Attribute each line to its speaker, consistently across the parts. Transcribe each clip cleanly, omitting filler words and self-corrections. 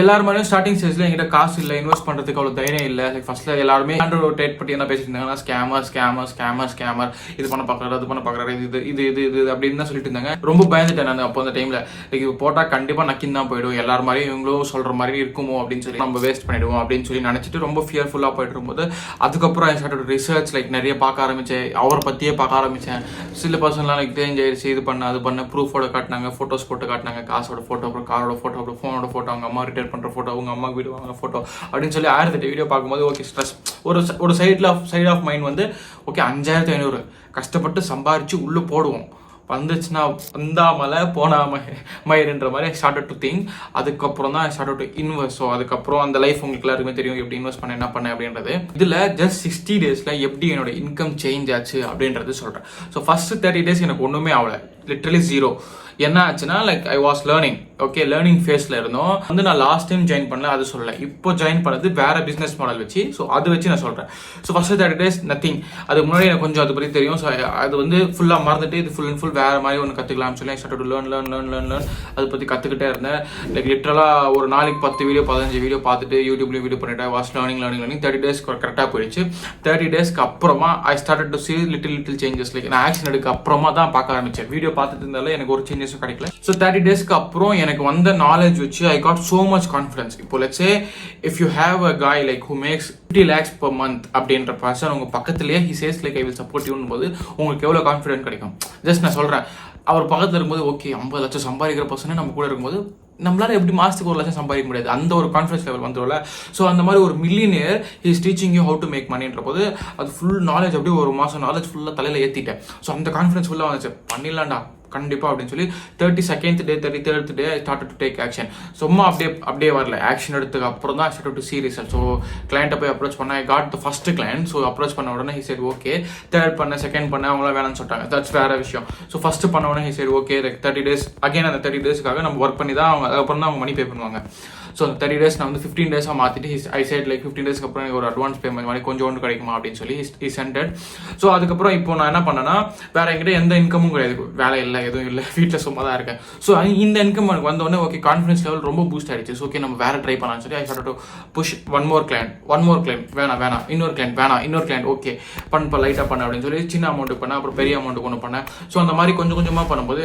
Speaker 1: எல்லாருமே ஸ்டார்டிங் ஸ்டேஜ்ல என்கிட்ட காசு இல்லை, இன்வெஸ்ட் பண்றதுக்கு அவ்வளவு தைரியம் இல்லை. ஃபர்ஸ்ட்ல எல்லாருமே ட்ரேட் பத்தி என்ன பேசிட்டு இருந்தாங்கன்னா ஸ்கேமர் இது பண்ண பாக்குறாரு, அது பண்ண பாக்குறாரு, இது அப்படின்னு தான் சொல்லிட்டு இருந்தாங்க. ரொம்ப பயந்துட்டேன் நான் அப்போ அந்த டைம்ல. இது போட்டா கண்டிப்பா நக்கின் தான் போயிடும், எல்லாரும் மாதிரி இவங்களும் சொல்ற மாதிரி இருக்குமோ அப்படின்னு சொல்லி நம்ம வேஸ்ட் பண்ணிடுவோம் அப்படின்னு சொல்லி நினைச்சிட்டு ரொம்ப ஃபியர்ஃபுல்லா போயிட்டு இருக்கும்போது அதுக்கப்புறம் ஐ ஸ்டார்டட் ரிசர்ச், லைக் நிறைய பார்க்க ஆரம்பிச்சேன், அவரை பத்தியே பார்க்க ஆரம்பிச்சேன். சில பர்சன்லாம் லைக் தெரிஞ்சிருச்சு, இது பண்ண அது பண்ண ப்ரூஃபோட காட்டினாங்க, போட்டோஸ் போட்டு காட்டினாங்க, காசோட போட்டோ, அப்புறம் காரோட போட்டோ, அப்புறம் ஃபோனோட போட்டோ, அவங்க அம்மா ரிட்டர்ன் பண்ற போட்டோ, அவங்க அம்மாக்கு வீடு வாங்குற போட்டோ அப்படின்னு சொல்லி 1008 வீடியோ பார்க்கும்போது ஓகே ஸ்ட்ரெஸ் ஒரு சைட் ஆஃப் மைண்ட் வந்து ஓகே 5500 கஷ்டப்பட்டு சம்பாரிச்சு உள்ள போடுவோம், வந்துச்சுன்னா வந்தாமலை போனாம மயிருன்ற மாதிரி ஸ்டார்ட் டு திங்க். அதுக்கப்புறம் தான் ஸ்டார்ட் டு இன்வெஸ்ட். ஸோ அதுக்கப்புறம் அந்த லைஃப் உங்களுக்கு எல்லாருக்குமே தெரியும் எப்படி இன்வெஸ்ட் பண்ண என்ன பண்ண அப்படின்றது. இதில் ஜஸ்ட் 60 டேஸில் எப்படி என்னோட இன்கம் சேஞ்ச் ஆச்சு அப்படின்றது சொல்கிறேன். ஸோ ஃபர்ஸ்ட் 30 டேஸ் எனக்கு ஒன்றுமே ஆகலை, லிட்டரலி ஜீரோ. என்ன ஆச்சுன்னா like I was learning, okay learning ஃபேஸ்ல இருந்தோம். வந்து நான் லாஸ்ட் டைம் ஜாயின் பண்ணல அது சொல்லலை, இப்போ ஜாயின் பண்ணது வேற பிசினஸ் மாடல் வச்சு. ஸோ அதை வச்சு நான் சொல்றேன். So first 30 days nothing. அதுக்கு முன்னாடி எனக்கு கொஞ்சம் அதை பற்றி தெரியும். ஸோ அது வந்து ஃபுல்லாக மறந்துட்டு இது ஃபுல் அண்ட் ஃபுல் வேற மாதிரி ஒன்று கற்றுக்கலாம்னு சொல்லி ஸ்டார்ட் டு லேர்ன் அதை பற்றி கற்றுக்கிட்டே இருந்தேன். லைக் லிட்டரலாக ஒரு நாளைக்கு 10 வீடியோ 15 வீடியோ பார்த்துட்டு யூடியூப்லேயும் வீடியோ பண்ணிட்டேன். வாஸ் லேர்னிங் 30 டேஸ் கரெக்டாக போயிடுச்சு. 30 டேஸ்க்கு அப்புறமா ஐ start to C little changes. Like நான் ஆக்ஷன் எடுக்க அப்புறமா தான் பார்க்க ஆரம்பிச்சேன். வீடியோ பார்த்துட்டு இருந்தாலும் எனக்கு ஒரு சேஞ்சஸ் கிடைக்கல. ஸோ 30 டேஸ்க்கு அப்புறம் எனக்கு வந்த நாலேஜ் வச்சு I got so much confidence. இப்போ let's say if you have a guy like who makes 50 lakhs per month அப்படின்ற பர்சன் உங்க பக்கத்துலேயே he says like I will support யூன்னு போது உங்களுக்கு எவ்வளோ கான்ஃபிடென்ட் கிடைக்கும். ஜஸ்ட் நான் சொல்றேன், அவர் பக்கத்தில் இருக்கும்போது ஓகே 50 லட்சம் சம்பாதிக்கிற பர்சனே நம்ம கூட இருக்கும்போது நம்மளால எப்படி மாசத்துக்கு 1 லட்சம் சம்பாதிக்க முடியாது, அந்த ஒரு கான்ஃபிடன்ஸ் லெவல் வந்துடும்ல. ஸோ அந்த மாதிரி ஒரு millionaire is teaching you how to make மணின்ற போது அது ஃபுல் நாலேஜ் அப்படியே ஒரு மாதம் நாலேஜ் ஃபுல்லாக தலையில் ஏற்றிட்டேன். ஸோ அந்த கான்ஃபிடன்ஸ் ஃபுல்லாக வந்துச்சு, பண்ணிடலாம்டா கண்டிப்பா அப்படின்னு சொல்லி 32nd day 33rd day I start to take action. சும்மா அப்படியே வரல, ஆக்ஷன் எடுத்துக்கு அப்புறம் தான் start to see result. So கிளைண்ட்டை போய் அப்ரோச் பண்ண, I got the first client. So approach பண்ண உடனே ஹி சைட் ஓகே. தேர்ட் பண்ண, செகண்ட் பண்ண, அவங்களாம் வேணாம்னு சொல்லிட்டாங்க, தட்ஸ் வேற விஷயம். ஸோ ஃபர்ஸ்ட் பண்ண உடனே he said okay. 30 days again அந்த 30 டேஸ்க்காக நம்ம ஒர்க் பண்ணி தான் அவங்க அதுக்கப்புறம் தான் அவங்க மணி பே பண்ணுவாங்க. ஸோ 30 டேஸ் நான் வந்து 15 டேஸாக மாற்றிட்டு ஐ சைட் லைக் 15 டேஸ்க்கு அப்புறம் எனக்கு ஒரு அட்வான்ஸ் பேமெண்ட் மாதிரி கொஞ்சோண்டு கிடைக்குமா அப்படின்னு சொல்லி ஹி சென்டட். ஸோ அதுக்கப்புறம் இப்போ நான் என்ன பண்ணேன்னா வேற என்கிட்ட எந்த இன்கமும் கிடையாது, வேலை இல்லை எதுவும் இல்லை, வீட்டில் சும்மா தான் இருக்கேன். ஸோ இந்த இன்கம் எனக்கு வந்தோடனே ஓகே கான்ஃபிடன்ஸ் லெவல் ரொம்ப பூஸ்ட் ஆயிடுச்சு. ஓகே நம்ம வேற ட்ரை பண்ணலாம்னு சொல்லி I start to push one more client வேணாம் இன்னொரு கிளைண்ட் ஓகே பண்ண லைட்டாக பண்ண அப்படின்னு சொல்லி சின்ன அமௌண்ட் பண்ணேன், அப்புறம் பெரிய அமௌண்ட் கொண்டு பண்ணேன். ஸோ அந்த மாதிரி கொஞ்சம் கொஞ்சமாக பண்ணும்போது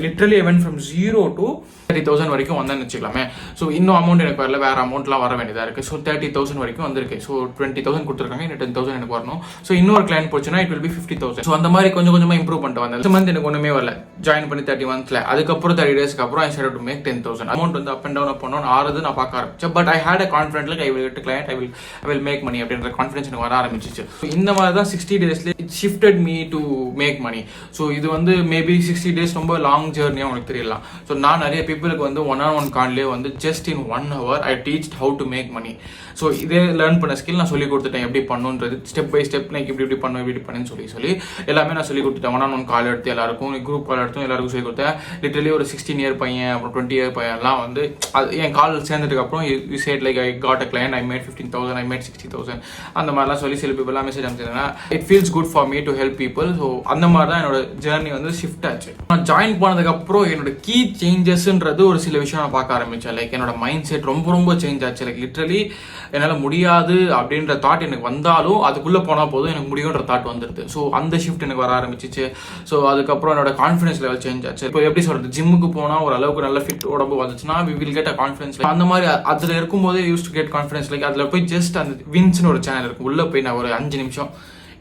Speaker 1: லிட்டரலி வென்ட் ஃப்ரம் 0 to 30,000 வரைக்கும் வந்தேன்னு வச்சுக்கலாமே. ஸோ இன்னும் அமௌண்ட் எனக்கு வரல, வேற அமௌண்ட்லாம் வர வேண்டியதாக இருக்கு. ஸோ 30,000 வரைக்கும் வந்திருக்கு. ஸோ 20,000 கொடுத்துருக்காங்க, இன்னும் 10,000 எனக்கு வரணும். ஸோ இன்னொரு கிளைண்ட் போச்சுன்னா இட் வில் பி 50,000. ஸோ அந்த மாதிரி கொஞ்சம் கொஞ்சமாக இம்ப்ரூவ் பண்ணிட்டு வந்தேன். இந்த மந்த் எனக்கு ஒன்றுமே வரல, ஜாயின் பண்ணி 30 monthsல. அதுக்கப்புறம் 30 டேஸ்க்கு அப்புறம் I start to make 10,000. Amount வந்து அப் அண்ட் டவுன் பண்ணணும் ஆறுது நான் பார்க்க ஆரம்பிச்சேன். But I had a confident like I will get client, I will make money அப்படின்ற கான்ஃபிடன்ஸ் எனக்கு வர ஆரம்பிச்சிச்சு. இந்த மாதிரி தான் 60 டேஸ்ல it shifted me to make money. So இது வந்து மேபி 60 டேஸ் ரொம்ப லாங் ஜேர்னியாக உங்களுக்கு தெரியலாம். ஸோ நான் நிறைய பீப்புளுக்கு வந்து 1-on-1 கான்லேயே வந்து just in 1 hour I teach how to make money. So இதே லேர்ன் பண்ண ஸ்கில் நான் சொல்லி கொடுத்துட்டேன், எப்படி பண்ணுன்றது ஸ்டெப் பை ஸ்டெப் லைக் இப்படி பண்ணும் இப்படி பண்ணுன்னு சொல்லி எல்லாமே நான் சொல்லி கொடுத்துட்டேன். 1-on-1 கால் எடுத்து எல்லாருக்கும், குரூப் கால் எடுத்து எல்லாருக்கும் சொல்லி கொடுத்தேன். லிட்டரலி ஒரு 16 year பையன், அப்புறம் 20 year பையன்லாம் வந்து அது என் கால் சேர்ந்ததுக்கு அப்புறம் you said like I got a client, I made 15,000, I made 60,000 அந்த மாதிரிலாம் சொல்லி சில பீப்புளாக மெசேஜ் அனுப்பிச்சிருந்தேன். It feels good for me to help people. So அந்த மாதிரி தான் என்னோட ஜேர்னி வந்து ஷிஃப்ட் ஆச்சு. நான் ஜாயின் பண்ணதுக்கு அப்புறம் என்னோட கீ சேஞ்சஸ்ன்றது ஒரு சில விஷயம் நான் பார்க்க ஆரம்பிச்சேன். லைக் என்னோட மைண்ட் செட் ரொம்ப சேஞ்ச் ஆச்சு. லைக் லிட்டரலி என்னால் முடியாது அப்படின்ற தாட் எனக்கு வந்தாலும் அதுக்குள்ளே போனால் போதும் எனக்கு முடியுன்ற தாட் வந்துடுது. ஸோ அந்த ஷிஃப்ட் எனக்கு வர ஆரம்பிச்சிச்சு. ஸோ அதுக்கப்புறம் என்னோட கான்ஃபிடன்ஸ் லெவல் சேஞ்ச் ஆச்சு. இப்போ எப்படி சொல்றது, ஜிம்முக்கு போனால் ஒரு அளவுக்கு நல்ல ஃபிட் உடம்பு வந்துச்சுன்னா we will get a confidence. அந்த மாதிரி அதில் இருக்கும்போதே use to get confidence. Like அதில் போய் ஜஸ்ட் அந்த வின்ஸ்னு ஒரு சேனல் இருக்கும், உள்ளே போய் நான் ஒரு 5 நிமிஷம்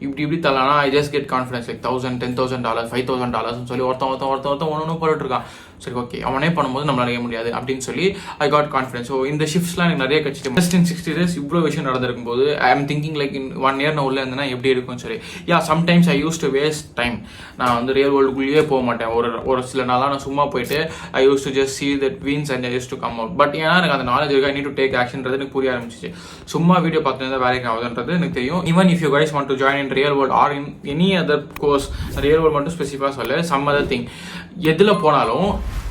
Speaker 1: இப்படி தரலாம்னா I just get confidence. Like $1,000, $10,000, $5,000 சொல்லி ஒருத்தன் ஒன்று போட்டுட்டு இருக்கான். சரி ஓகே அவனே பண்ணும்போது நம்மளால செய்ய முடியாது அப்படின்னு சொல்லி ஐ காட் கான்ஃபிடன்ஸ். ஸோ இந்த ஷிஃப்ட்ஸ்லாம் எனக்கு நிறைய கட்சிட்டு ஜஸ்ட் இன் 60 days இவ்வளோ விஷயம் நடந்திருக்கும் போது I am thinking like in 1 year நான் உள்ள இருந்தேன்னா எப்படி இருக்கும்னு சொல்லி. Sometimes I use to waste time. நான் வந்து ரியல் வேர்ல்டுக்குள்ளேயே போக மாட்டேன். ஒரு சில நாளாக நான் சும்மா போயிட்டு I use to just see that wins and I used to come out. But ஏன்னா எனக்கு அந்த நாலேஜ் இருக்கு, ஐ நீட் டு டேக் ஆக்ஷன்றது எனக்கு புரிய ஆரம்பிச்சிச்சு. சும்மா வீடியோ பார்த்துருந்தா வேலைக்கு ஆகுதுன்றது எனக்கு தெரியும். Even if you guys want to join in real world or in any other course, real world மட்டும் ஸ்பெசிஃபிக்காக சொல்ல சம் அதர் திங், எதில் போனாலும்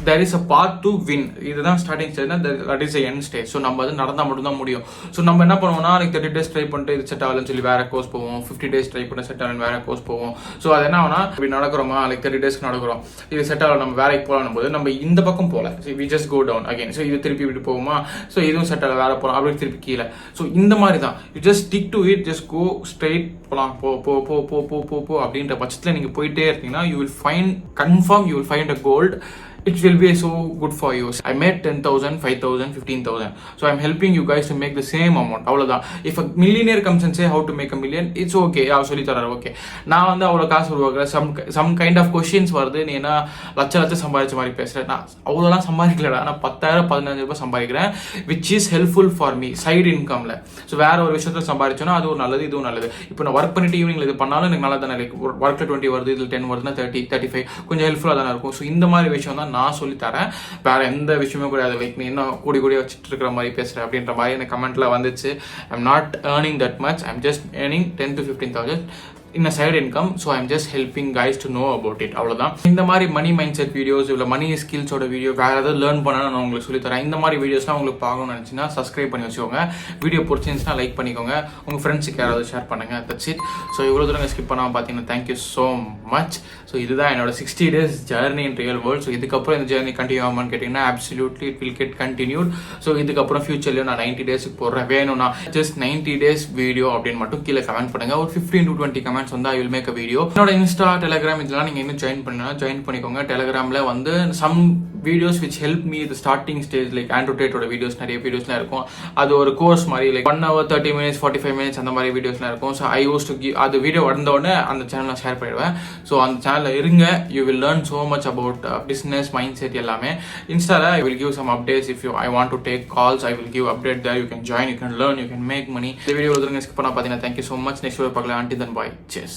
Speaker 1: there is a path to win. இதுதான் starting stage, that is the end stage. So நம்ம அது நடந்தால் மட்டும்தான் முடியும். ஸோ நம்ம என்ன பண்ணுவோம்னா, like 30 days ட்ரை பண்ணிட்டு இது செட் ஆகலன்னு சொல்லி வேற கோர்ஸ் போவோம், 50 days ட்ரை பண்ண செட் ஆகலன்னு வேற கோர்ஸ் போவோம். ஸோ அது என்ன ஆகுனா, இப்படி நடக்கிறோமா, like 30 daysக்கு நடக்கிறோம், இது செட் ஆகல நம்ம வேலைக்கு போகலாம் போது நம்ம இந்த பக்கம் போகல, we just go down again. So இது திருப்பி இப்படி போகுமா, ஸோ இதுவும் செட் ஆகல வேற போகலாம், அப்படி திருப்பி கீழே. ஸோ இந்த மாதிரி தான், you just stick to it, just go straight, போகலாம், போ போ போ போ போ போ போ அப்படின்ற பட்சத்தில் நீங்கள் போயிட்டே இருக்கீங்கன்னா you will find, confirm you will find a gold. It will be so good for you. I made 10,000, 5,000, 15,000. So I'm helping you guys to make the same amount. அவ்வளோதான். If a millionaire comes and say how to make a million, it's okay. சொல்லி தராரு, okay. நான் வந்து அவ்வளோ காசு உருவாக்குறேன், some kind of questions வருது, நீ என்ன லட்சம் சம்பாதிச்ச மாதிரி பேசுகிறேன். நான் அவ்வளோலாம் சம்பாதிக்கலடா, நான் 10,000 15,000 சம்பாதிக்கிறேன், which is helpful for me, side incomeல. ஸோ வேற ஒரு விஷயத்தில் சம்பாதிச்சோன்னா அது ஒரு நல்லது, இதுவும் நல்லது. இப்போ நான் ஒர்க் பண்ணிட்டு ஈவினிங் இது பண்ணாலும் எனக்கு நல்லா தானே இருக்கு. ஒர்க்கில் 20 வருது, இதில் 10 வருதுன்னா 30, 35 கொஞ்சம் ஹெல்ப்ஃபுல்லாக தானே இருக்கும். ஸோ இந்த மாதிரி விஷயம் தான் நான் சொல்லி தரேன், வேற எந்த விஷயமே கிடையாது. லைக் நீ இன்னும் கூடி வச்சுட்டு இருக்கிற மாதிரி பேசுற அப்படின்ற மாதிரி எனக்கு கமெண்ட்ல வந்துச்சு. I'm not earning that much, I'm just earning 10,000 to 15,000 in a side income. So I'm just helping guys to know about it. அவ்வளவுதான். இந்த மாதிரி மணி மைண்ட் செட் வீடியோஸ், இல்லை மணி ஸ்கில்ஸோட வீடியோ, வேற ஏதாவது லேர்ன் பண்ணா நான் உங்களுக்கு சொல்லி தரேன். இந்த மாதிரி வீடியோஸ்லாம் உங்களுக்கு பார்க்கணும்னு நினைச்சுன்னா சப்ஸ்கிரைப் பண்ணி வச்சுக்கோங்க. வீடியோ பிடிச்சிருந்துச்சுன்னா லைக் பண்ணிக்கோங்க, உங்க ஃப்ரெண்ட்ஸுக்கு யாராவது ஷேர் பண்ணுங்க. That's it. ஸோ இவ்வளோ தூரம் ஸ்கிப் பண்ணாமல் பார்த்தீங்கன்னா தேங்க்யூ ஸோ மச். ஸோ இதுதான் என்னோட 60 days ஜர்னி இன் ரியல் வேர்ல்ட். ஸோ இதுக்கப்புறம் இந்த ஜர்னி கண்டினியூ ஆகுமான்னு கேட்டிங்கன்னா absolutely it will get continued. So இதுக்கப்புறம் ஃபியூச்சர்லேயும் நான் 90 daysக்கு போடுறேன். வேணும்னா ஜஸ்ட் 90 days வீடியோ அப்படின்னு மட்டும் கீழே கமெண்ட் பண்ணுங்க. ஒரு 15 to 20 கமெண்ட்ஸ் வந்து I will make a video. என்னோட இன்ஸ்டா, டெலிகிராம் இதெல்லாம் நீங்க இன்னும் ஜாயின் பண்ணிக்கோங்க. டெலிகிராம்ல வந்து some videos which help me the starting stage, like Andrew டேட்டோட வீடியோஸ், நிறைய வீடியோஸ்லாம் இருக்கும். அது ஒரு கோர்ஸ் மாதிரி, லைக் 1 hour 30 minutes 45 minutes அந்த மாதிரி வீடியோஸ்லாம் இருக்கும். So I use to give, அது வீடியோ வந்த உடனே அந்த சேனலில் ஷேர் பண்ணிடுவேன். ஸோ அந்த சேனலில் இருங்க, you will learn so much about business mindset எல்லாமே. இன்ஸ்டால I will give some updates. If I want to take calls, I will give update there. You can join, you can learn, you can make money. இந்த video ஸ்கிப் பண்ணா பார்த்தீங்கன்னா thank you so much. Next video பார்க்கலாம். until then bye, cheers.